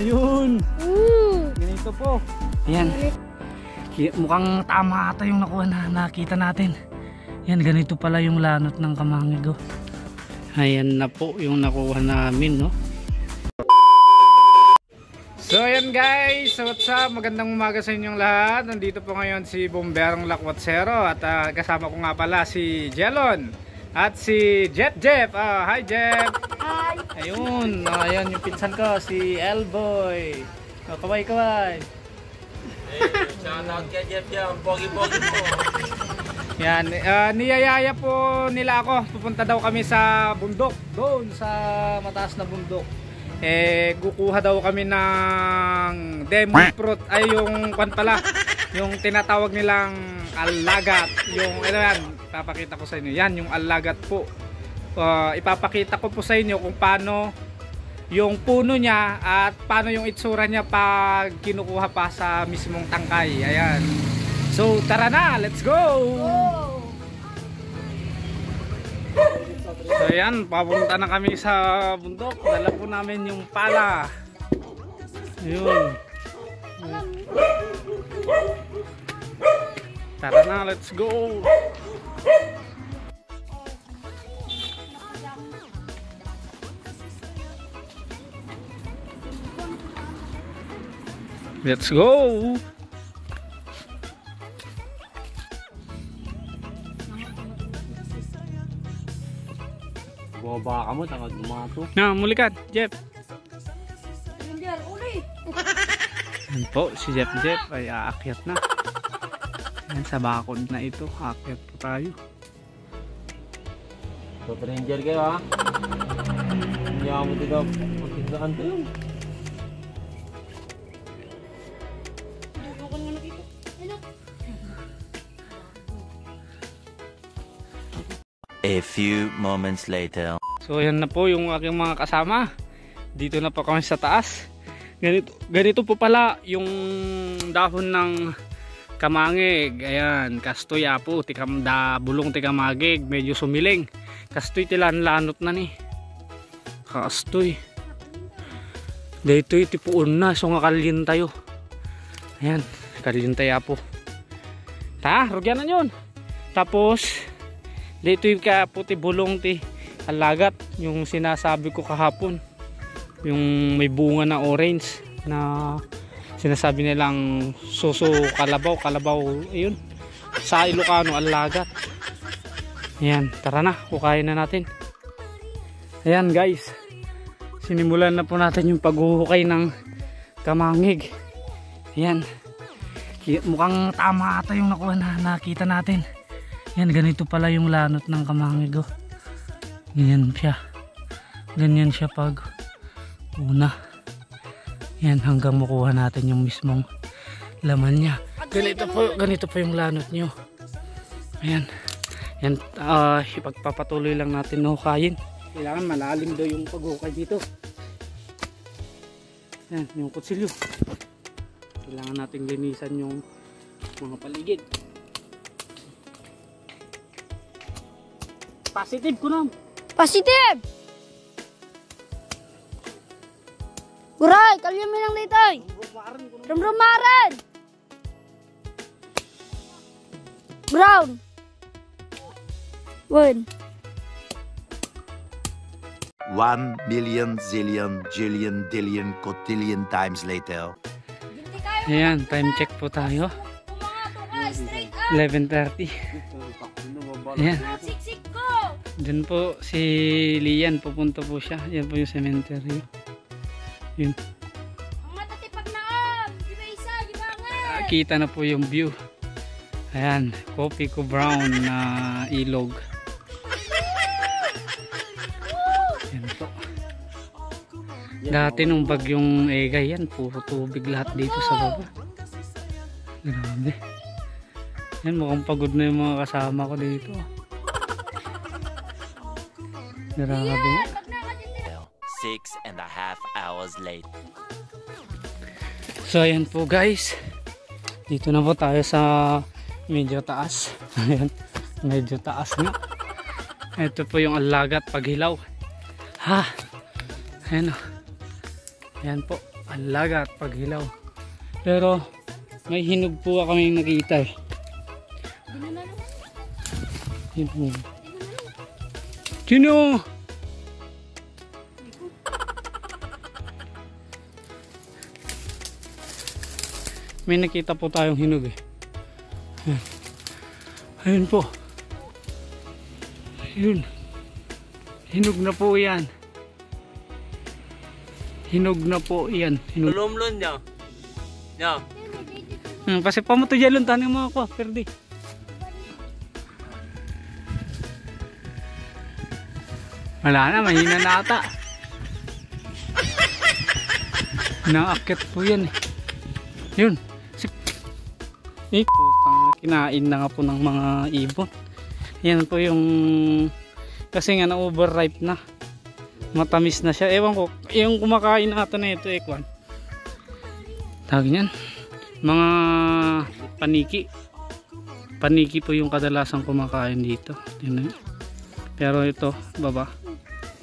Ayun. Ganito po. Yan. Mukhang tama ata yung nakuha na nakita natin. Yan, ganito pala yung lanot ng kamangig. Ayan na po yung nakuha namin, no? So ayan guys, what's up? Magandang umaga sa inyong lahat. Nandito po ngayon si Bomberong Lakwatsero. At kasama ko nga pala si Jelon at si Jeff. Hi Jeff. Hi. Ayun, ayan yung pinsan ko, si Elboy. Kaway. Shoutout kay Jeff yan, pogi-pogi po. Yan, niyayaya po nila ako. Pupunta daw kami sa bundok, doon sa mataas na bundok. Kukuha daw kami ng demon fruit. Ay yung kwan pala, yung tinatawag nilang alagat. Yung ano yan, ipapakita ko sa inyo. Yan yung alagat po. Ipapakita ko po sa inyo kung paano yung puno niya at paano yung itsura niya pag kinukuha pa sa mismong tangkay. Ayan. So tara na, let's go! So ayan, papunta na kami sa bundok. Dala po namin yung pala. Ayun. Tara na, let's go! Let's go! Bumaba ka mo, tangad gumato. Na, mulikat, Jeff. Uli. Yan po, si Jeff ay aakyat na. Yan, sa bakod na ito, aakyat po tayo. So, ranger kayo ha. Hindi ako mo dito. Magkindaan ko yun. A few moments later. So yan na po yung aking mga kasama. Dito na po kami sa taas. Ganito po pala yung dahon ng kamangig. Ayan, kastoy po, bulong tikamagig, medyo sumiling. Kastoy tilanlanot na ni. Kastoy. Dito tipuon na, so nga kalyin tayo. Ayan, kalyin tayo po. Rugyan na yun. Tapos dito yung puti bulong ti alagat, yung sinasabi ko kahapon, yung may bunga na orange na sinasabi nilang suso kalabaw, ayun, sa Ilocano alagat. Ayan, tara na, kukain na natin. Ayan guys, sinimulan na po natin yung paghuhukay ng kamangig. Ayan, mukhang tama ata yung nakuha na nakita natin. Yan, ganito pala yung lanot ng kamangig. Ganyan siya. Ganyan siya pag una. Yan, hanggang makuha natin yung mismong laman niya. Ganito po yung lanot nyo. Ayan. Yan, ipagpapatuloy lang natin na hukayin. Kailangan malalim daw yung paghukay dito. Yan, yung kutsilyo. Kailangan natin linisan yung mga paligid. Positive ko na. Positive! Guray, kalyan mo lang dito. Rumrumaran! Brown! Wood. 1 million zillion jillion dillion cotillion times later. Ayan, time check po tayo. 11:30. Ayan. Diyan po si Lian, pupunta po siya. Yan po yung cemetery. Yun. Kita na po yung view. Ayan, coffee ko brown na ilog. Yan po. Dati nung bagyong Egay yan, puro tubig lahat dito sa baba. Grabe. Yan, mukhang pagod na yung mga kasama ko dito. Grabe. 6.5 hours late. So ayan po guys, dito na po tayo sa medyo taas. Ayan, medyo taas nga. Ito po yung alagat paghilaw. Ayan o. Ayan po, alaga at paghilaw. Pero may hinog po kami nakita eh. Hinog. Sino? May nakita po tayong hinog eh. Ayun po. Ayun. Hinog na po yan. Hinog na po yan. Hinog. Lumlon niya. Niya. Kasi pamuto dyan tanin mo ako. Perdi. Wala na. Mahina na ata. Naakit po yan eh. Yun. Putang, kinain na nga po ng mga ibon. Yan po yung kasi nga na-overripe na. Matamis na siya. Ewan ko, yung kumakain ata na ito ekwan. Tawag niyan. Mga paniki. Paniki po yung kadalasan kumakain dito. Yun. Pero ito, baba.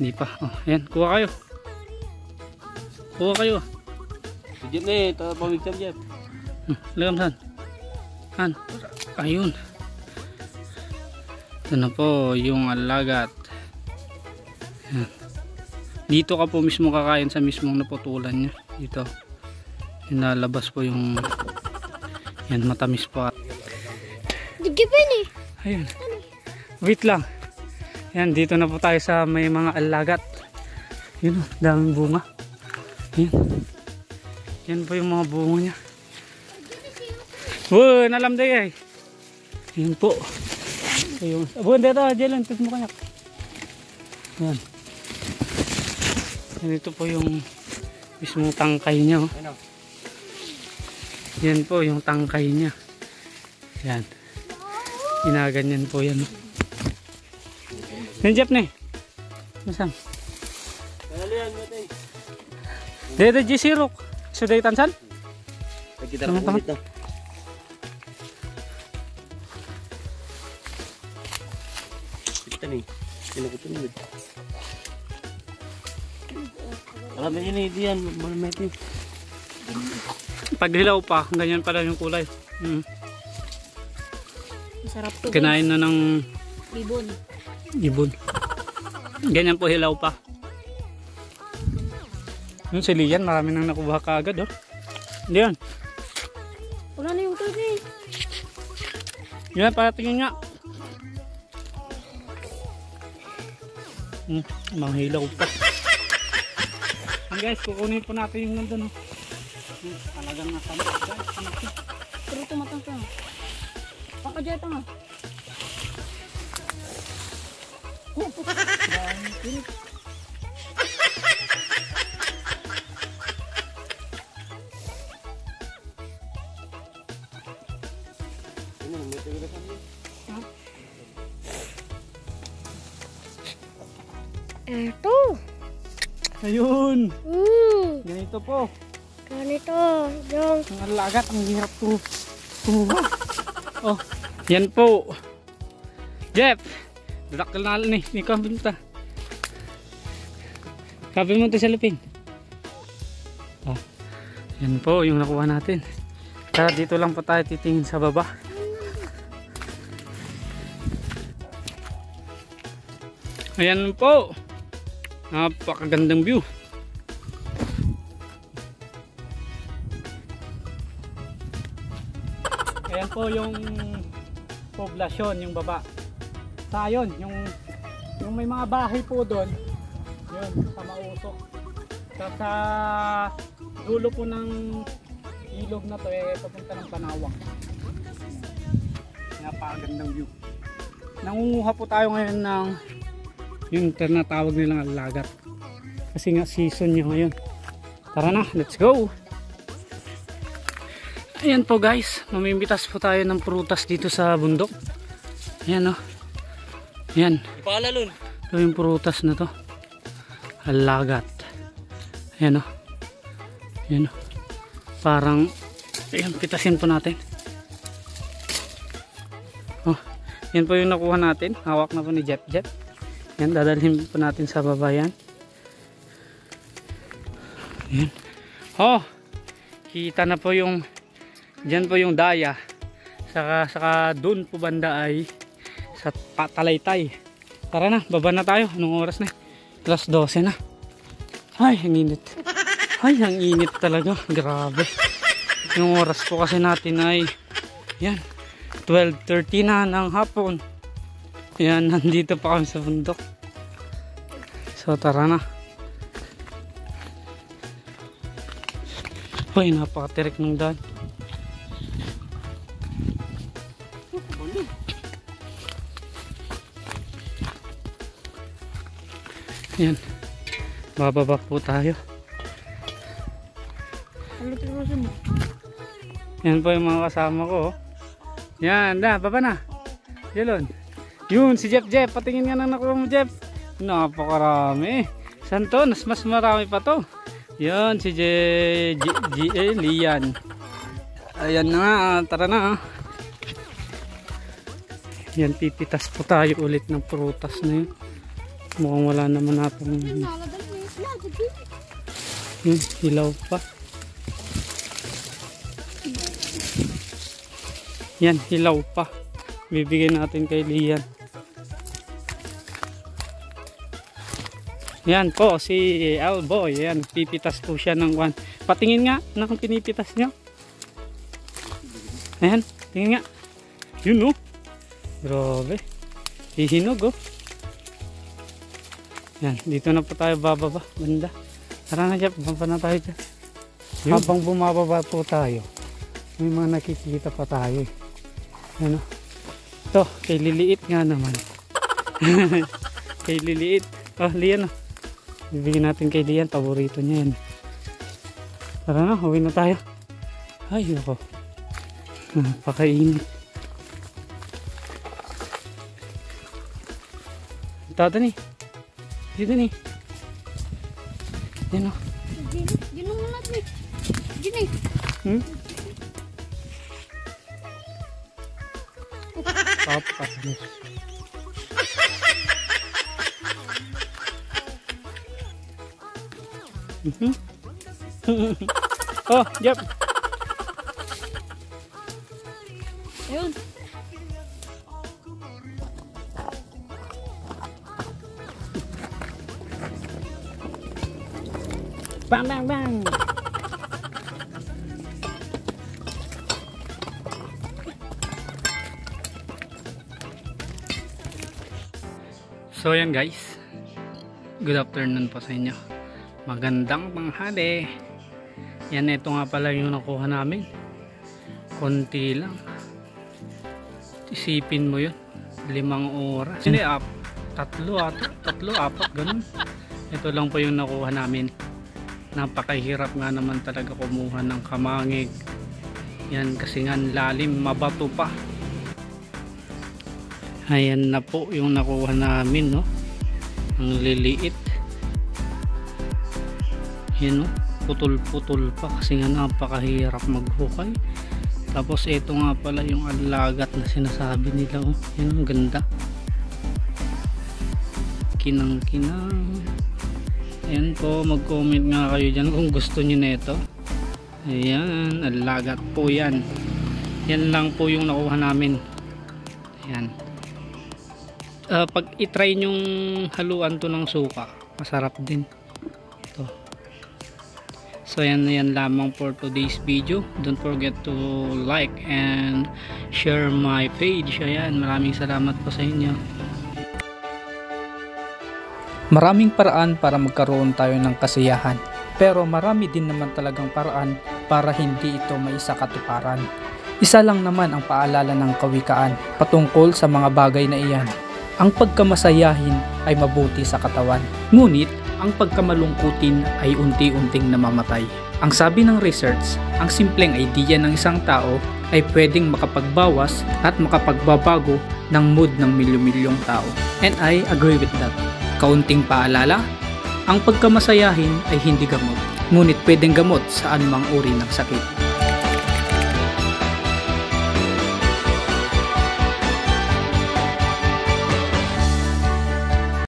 Hindi pa. Oh, ayan, kuha kayo. Kuha kayo. Jeep na eh, ito pamigsan Jeep. Lagam saan? Han. Ayun. Ito na po yung alagat. Yan. Dito ka po mismo kakain sa mismong naputulan niya. Dito. Inalabas po yung yan, matamis pa. Digipin eh. Ayun. Wait lang. Yan, dito na po tayo sa may mga alagat. Yun, daming bunga. Yan. Yan po yung mga bunga niya. Wow, nalamday eh. Yan po. Ayun. Buwan dito, Jelen, tit mo kanyak. Yan. Yan, ito po yung mismong tangkay niya. Oh. Yan po yung tangkay niya. Yan. Ginaganyan po yan. Oh. Yan, Jeff na eh. Nasaan? Dito, G-Sirok. Suday tansan? Kita na po dito. Kita nih. Kinukutunod. Alam mo yun eh, diyan. Malmetin. Pag hilaw pa, ganyan pala yung kulay. Masarap to. Kinain na ng Ibon. ibon. Ganyan po hilaw pa. Yung si Lian, marami nang nakuha kaagad oh. Diyan. Wala na yung tubig. Yan, para tingin nga. Mga hilaw pa. And guys, kukunin po natin yung nandun oh. Talagang nakamit guys. Pero tumatang ka. Pakajeta nga. Eto. Ayun. Ganito po. Ganito. Yung. Ang alagat, ang hirap to. Oh, yan po. Jeff. Dadakal na rin eh. May kabi mo ta. Kabi mo ta sa lupin. Oh, yan po yung nakuha natin. Tara, dito lang po tayo titingin sa baba. Ayan po. Napakagandang view. Ayan po yung poblasyon, yung baba. Sa yun, yung may mga bahay po doon. Yun, sa Mausok. Sa dulo po ng ilog na to eh, papunta ng Panawak. Napakagandang view. Nangunguha po tayo ngayon ng yung tinatawag nilang alagat. Kasi nga season niya ngayon. Tara na, let's go! Ayan po guys, mamimbitas po tayo ng prutas dito sa bundok. Ayan o. Ayan. Ipalalun. Ito yung prutas na to. Alagat. Ayan o. Ayan o. Parang, ayan, pitasin po natin. Oh, yan po yung nakuha natin. Hawak na po ni Jeff. Yan, dadalhin po natin sa baba yan. Ayan. Oh, kita na po yung dyan po yung daya. Saka doon po banda ay sa Talaytay. Tara na, baba na tayo. Anong oras na? Alas 12 na. Ay, ang init. Ay, ang init talaga. Grabe. Yung oras po kasi natin ay yan, 12:30 na ng hapon. Yan, nandito pa kami sa bundok. So tara na. Uy, napakatirik ng daan. Yan, bababa po tayo. Yan po yung mga kasama ko. Yan, baba na. Yun. Yun, si Jeff. Patingin nga na nakuha mo, Jeff. Napakarami. Saan to? Mas marami pa to. Yan, si Lian. Ayan na, tara na. Yan, pipitas po tayo ulit ng prutas na yun. Mukhang wala naman natin. Hilaw pa. Yan, hilaw pa. Bibigyan natin kay Lian. Yan po, si Alboy. Yan, pipitas po siya ng one. Patingin nga ng pinipitas niya. Ayan, tingin nga. Yun, oh. Grabe. Hihinog, oh. Yan, dito na po tayo bababa. Banda. Tara na, Jeff. Baba na tayo dyan. Habang bumababa po tayo, may mga nakikita pa tayo. Ano? Ito, kay Liliit nga naman. Kay Liliit. Oh, Lian, oh. Bibigyan natin kay Lian. Paborito niya yan. Tara na, uwi na tayo. Ay, nako. Napakainit. Tata ni. Dito ni. Yan, oh. Ginong mo natin. Gini. Papas. Oh, Jeff. Ayun. Bang, bang, bang. So yan guys, good afternoon po sa inyo. Magandang tanghali. Yan, ito nga pala yung nakuha namin. Konti lang. Isipin mo yun, 5 oras. Hindi, 3, 4 ganun. Ito lang po yung nakuha namin. Napakahirap nga naman talaga kumuha ng kamangig. Yan, kasi nga lalim, mabato pa. Ayan na po yung nakuha namin, no. Ang liliit. Yan, no. Putol-putol pa kasi nga napakahirap maghukay. Tapos ito nga pala yung alagat na sinasabi nila, oh. Yan, ang ganda. Kinang-kinang. Ayan po, mag-comment nga kayo dyan kung gusto nyo na ito. Ayan, alagat po yan. Yan lang po yung nakuha namin. Ayan. Pag itry nyong haluan to ng suka, masarap din ito. So yan lamang for today's video. Don't forget to like and share my page. Ayan, maraming salamat po sa inyo. Maraming paraan para magkaroon tayo ng kasiyahan, pero marami din naman talagang paraan para hindi ito maisakatuparan. Isa lang naman ang paalala ng kawikaan patungkol sa mga bagay na iyan. Ang pagkamasayahin ay mabuti sa katawan, ngunit ang pagkamalungkutin ay unti-unting namamatay. Ang sabi ng research, ang simpleng idea ng isang tao ay pwedeng makapagbawas at makapagbabago ng mood ng milyon-milyong tao. And I agree with that. Kaunting paalala, ang pagkamasayahin ay hindi gamot, ngunit pwedeng gamot sa anumang uri ng sakit.